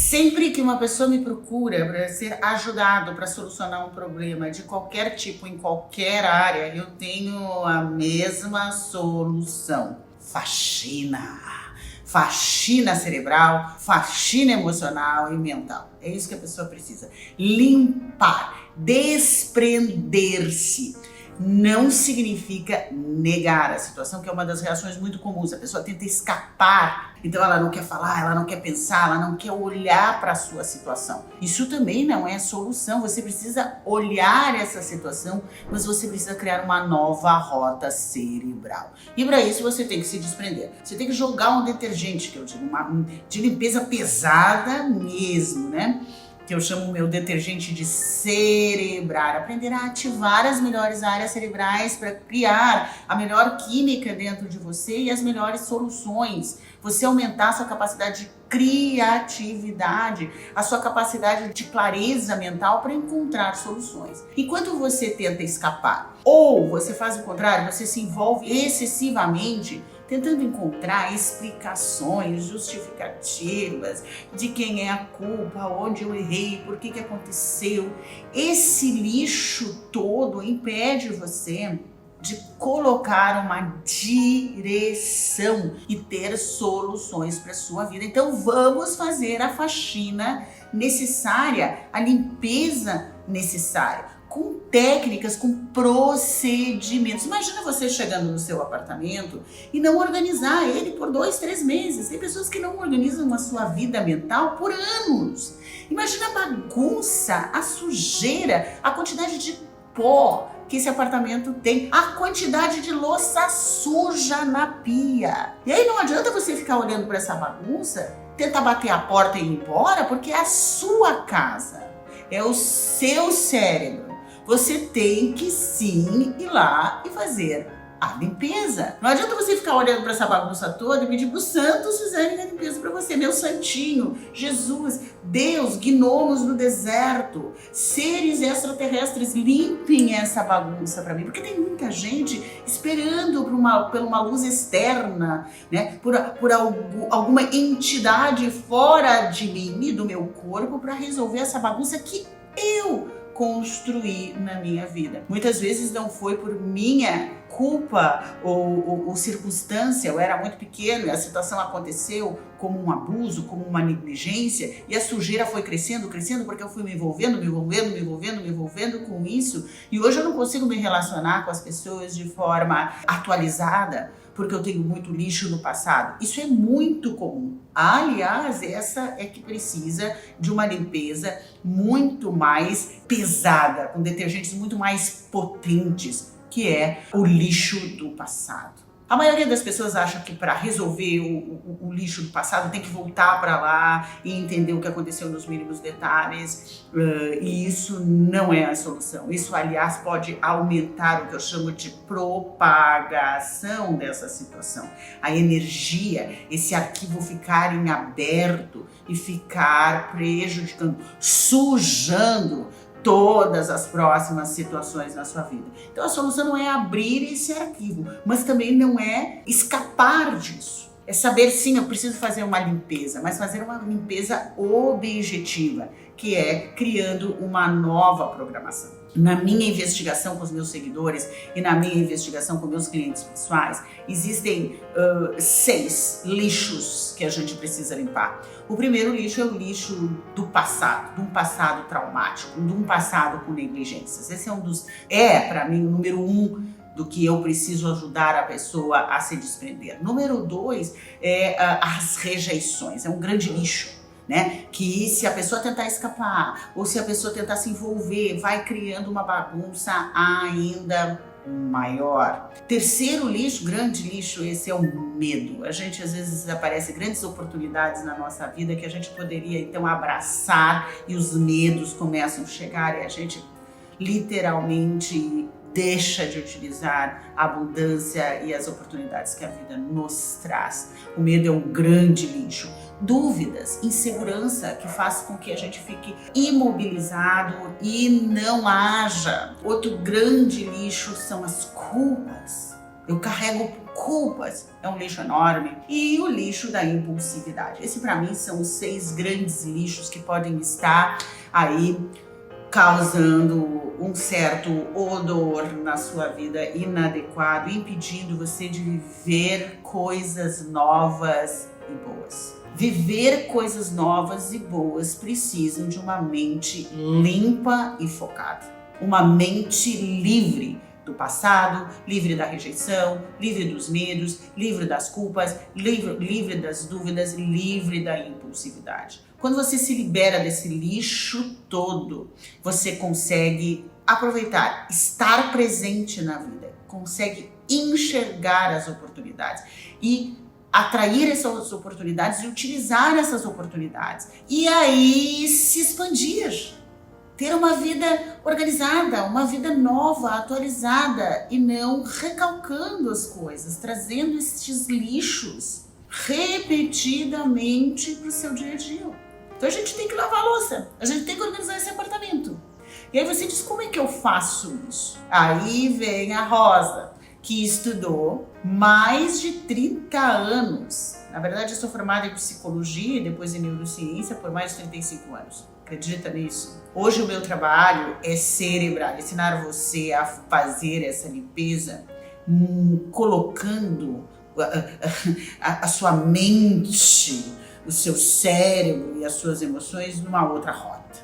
Sempre que uma pessoa me procura para ser ajudado para solucionar um problema de qualquer tipo, em qualquer área, eu tenho a mesma solução: faxina. Faxina cerebral, faxina emocional e mental. É isso que a pessoa precisa. Limpar, desprender-se. Não significa negar a situação, que é uma das reações muito comuns. A pessoa tenta escapar, então ela não quer falar, ela não quer pensar, ela não quer olhar para a sua situação. Isso também não é solução. Você precisa olhar essa situação, mas você precisa criar uma nova rota cerebral. E para isso você tem que se desprender. Você tem que jogar um detergente, que eu digo, de limpeza pesada mesmo, né? Que eu chamo o meu detergente de cerebrar, aprender a ativar as melhores áreas cerebrais para criar a melhor química dentro de você e as melhores soluções. Você aumentar a sua capacidade de criatividade, a sua capacidade de clareza mental para encontrar soluções. Enquanto você tenta escapar ou você faz o contrário, você se envolve excessivamente tentando encontrar explicações, justificativas de quem é a culpa, onde eu errei, por que aconteceu. Esse lixo todo impede você de colocar uma direção e ter soluções para a sua vida. Então vamos fazer a faxina necessária, a limpeza necessária, com técnicas, com procedimentos. Imagina você chegando no seu apartamento e não organizar ele por 2, 3 meses. Tem pessoas que não organizam a sua vida mental por anos. Imagina a bagunça, a sujeira, a quantidade de pó que esse apartamento tem, a quantidade de louça suja na pia. E aí não adianta você ficar olhando para essa bagunça, tentar bater a porta e ir embora, porque é a sua casa, é o seu cérebro. Você tem que sim ir lá e fazer a limpeza. Não adianta você ficar olhando para essa bagunça toda e pedir para os santos fizerem a limpeza para você. Meu santinho, Jesus, Deus, gnomos no deserto, seres extraterrestres, limpem essa bagunça para mim. Porque tem muita gente esperando por uma luz externa, né? por alguma entidade fora de mim e do meu corpo para resolver essa bagunça que eu construir na minha vida. Muitas vezes não foi por minha culpa ou circunstância, eu era muito pequeno e a situação aconteceu como um abuso, como uma negligência, e a sujeira foi crescendo porque eu fui me envolvendo com isso, e hoje eu não consigo me relacionar com as pessoas de forma atualizada, porque eu tenho muito lixo no passado. Isso é muito comum. Aliás, essa é que precisa de uma limpeza muito mais pesada, com detergentes muito mais potentes, que é o lixo do passado. A maioria das pessoas acha que para resolver o lixo do passado tem que voltar para lá e entender o que aconteceu nos mínimos detalhes, e isso não é a solução. Isso, aliás, pode aumentar o que eu chamo de propagação dessa situação. A energia, esse arquivo ficar em aberto e ficar prejudicando, sujando todas as próximas situações na sua vida. Então a solução não é abrir esse arquivo, mas também não é escapar disso. É saber, sim, eu preciso fazer uma limpeza, mas fazer uma limpeza objetiva, que é criando uma nova programação. Na minha investigação com os meus seguidores e na minha investigação com meus clientes pessoais, existem 6 lixos que a gente precisa limpar. O primeiro lixo é o lixo do passado, de um passado traumático, de um passado com negligências. Esse para mim, o número 1 do que eu preciso ajudar a pessoa a se desprender. Número 2 é as rejeições, é um grande lixo, né? Que se a pessoa tentar escapar ou se a pessoa tentar se envolver, vai criando uma bagunça ainda maior. Terceiro lixo, grande lixo, esse é o medo. A gente às vezes aparece grandes oportunidades na nossa vida que a gente poderia então abraçar e os medos começam a chegar e a gente literalmente deixa de utilizar a abundância e as oportunidades que a vida nos traz. O medo é um grande lixo. Dúvidas, insegurança que faz com que a gente fique imobilizado e não haja. Outro grande lixo são as culpas. Eu carrego culpas é um lixo enorme, e o lixo da impulsividade. Esse para mim são os 6 grandes lixos que podem estar aí causando um certo odor na sua vida inadequado, impedindo você de viver coisas novas e boas. Viver coisas novas e boas precisam de uma mente limpa e focada. Uma mente livre do passado, livre da rejeição, livre dos medos, livre das culpas, livre das dúvidas, livre da impulsividade. Quando você se libera desse lixo todo, você consegue aproveitar, estar presente na vida, consegue enxergar as oportunidades e atrair essas oportunidades e utilizar essas oportunidades. E aí se expandir. Ter uma vida organizada, uma vida nova, atualizada e não recalcando as coisas, trazendo estes lixos repetidamente para o seu dia a dia. Então a gente tem que lavar a louça, a gente tem que organizar esse apartamento. E aí você diz, como é que eu faço isso? Aí vem a Rosa, que estudou mais de 30 anos. Na verdade, eu sou formada em psicologia e depois em neurociência por mais de 35 anos. Acredita nisso? Hoje o meu trabalho é cerebral, ensinar você a fazer essa limpeza, colocando a sua mente, o seu cérebro e as suas emoções numa outra rota.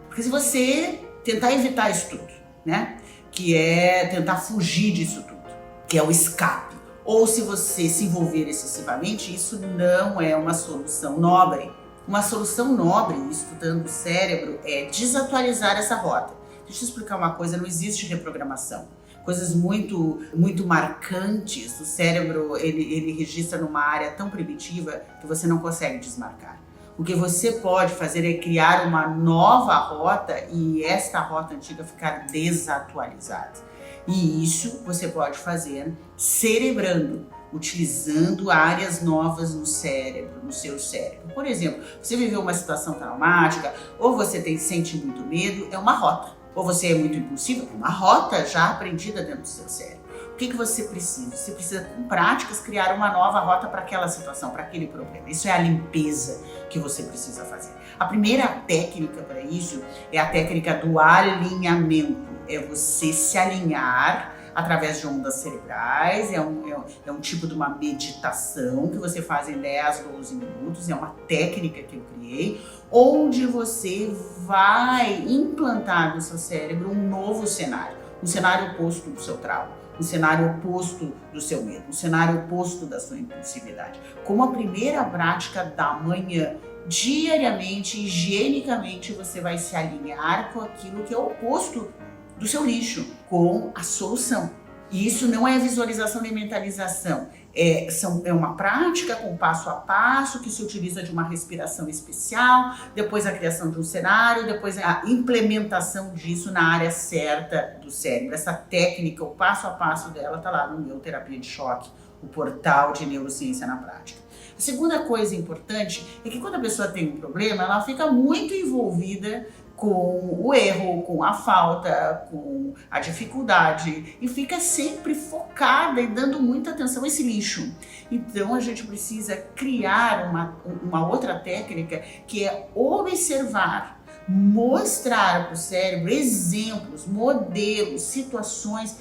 Porque se você tentar evitar isso tudo, né? Que é tentar fugir disso tudo, que é o escape, ou se você se envolver excessivamente, isso não é uma solução nobre. Uma solução nobre, estudando o cérebro, é desatualizar essa rota. Deixa eu explicar uma coisa, não existe reprogramação. Coisas muito marcantes, o cérebro ele registra numa área tão primitiva que você não consegue desmarcar. O que você pode fazer é criar uma nova rota e esta rota antiga ficar desatualizada. E isso você pode fazer cerebrando, utilizando áreas novas no cérebro, no seu cérebro. Por exemplo, você viveu uma situação traumática, ou você sente muito medo, é uma rota. Ou você é muito impulsivo, é uma rota já aprendida dentro do seu cérebro. O que você precisa? Você precisa, com práticas, criar uma nova rota para aquela situação, para aquele problema. Isso é a limpeza que você precisa fazer. A primeira técnica para isso é a técnica do alinhamento. É você se alinhar através de ondas cerebrais, é um tipo de uma meditação que você faz em 10, 12 minutos, é uma técnica que eu criei, onde você vai implantar no seu cérebro um novo cenário, um cenário oposto do seu trauma, um cenário oposto do seu medo, um cenário oposto da sua impulsividade. Como a primeira prática da manhã, diariamente, higienicamente, você vai se alinhar com aquilo que é o oposto do seu lixo, com a solução. E isso não é visualização nem mentalização, é uma prática com passo a passo que se utiliza de uma respiração especial, depois a criação de um cenário, depois a implementação disso na área certa do cérebro. Essa técnica, o passo a passo dela está lá no meu Terapia de Choque, o portal de neurociência na prática. A segunda coisa importante é que quando a pessoa tem um problema, ela fica muito envolvida com o erro, com a falta, com a dificuldade e fica sempre focada e dando muita atenção a esse lixo. Então a gente precisa criar uma outra técnica que é observar, mostrar para o cérebro exemplos, modelos, situações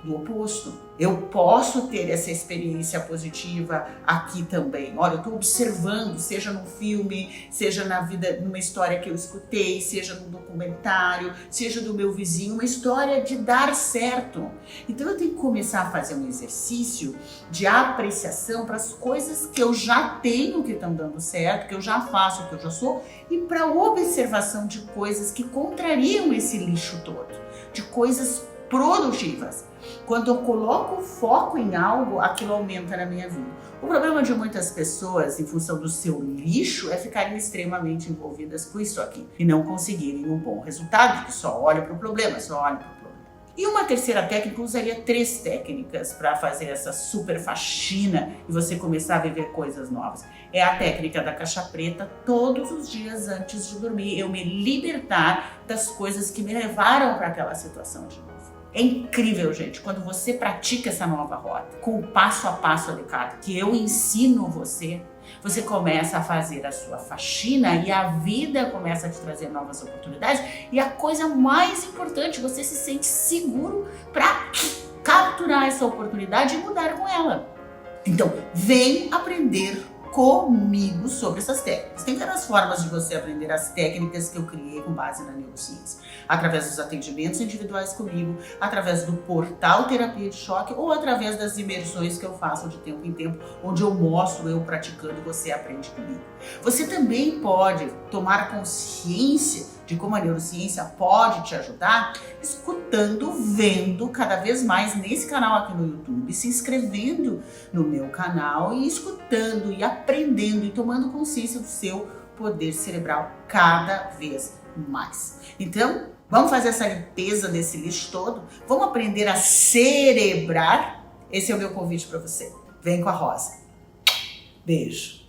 do oposto. Eu posso ter essa experiência positiva aqui também. Olha, eu estou observando, seja num filme, seja na vida, numa história que eu escutei, seja num documentário, seja do meu vizinho, uma história de dar certo. Então eu tenho que começar a fazer um exercício de apreciação para as coisas que eu já tenho que estão dando certo, que eu já faço, que eu já sou, e para observação de coisas que contrariam esse lixo todo, de coisas produtivas. Quando eu coloco o foco em algo, aquilo aumenta na minha vida. O problema de muitas pessoas, em função do seu lixo, é ficarem extremamente envolvidas com isso aqui e não conseguirem um bom resultado, porque só olham para o problema, só olham para o problema. E uma terceira técnica, eu usaria 3 técnicas para fazer essa super faxina e você começar a viver coisas novas. É a técnica da caixa preta, todos os dias antes de dormir, eu me libertar das coisas que me levaram para aquela situação de novo. É incrível, gente, quando você pratica essa nova rota, com o passo a passo adequado, que eu ensino você, você começa a fazer a sua faxina e a vida começa a te trazer novas oportunidades. E a coisa mais importante, você se sente seguro para capturar essa oportunidade e mudar com ela. Então, vem aprender comigo sobre essas técnicas. Tem várias formas de você aprender as técnicas que eu criei com base na neurociência. Através dos atendimentos individuais comigo, através do portal Terapia de Choque ou através das imersões que eu faço de tempo em tempo, onde eu mostro eu praticando e você aprende comigo. Você também pode tomar consciência de como a neurociência pode te ajudar, escutando, vendo cada vez mais nesse canal aqui no YouTube, se inscrevendo no meu canal e escutando e aprendendo e tomando consciência do seu poder cerebral cada vez mais. Então, vamos fazer essa limpeza desse lixo todo? Vamos aprender a cerebrar? Esse é o meu convite para você. Vem com a Rosa. Beijo.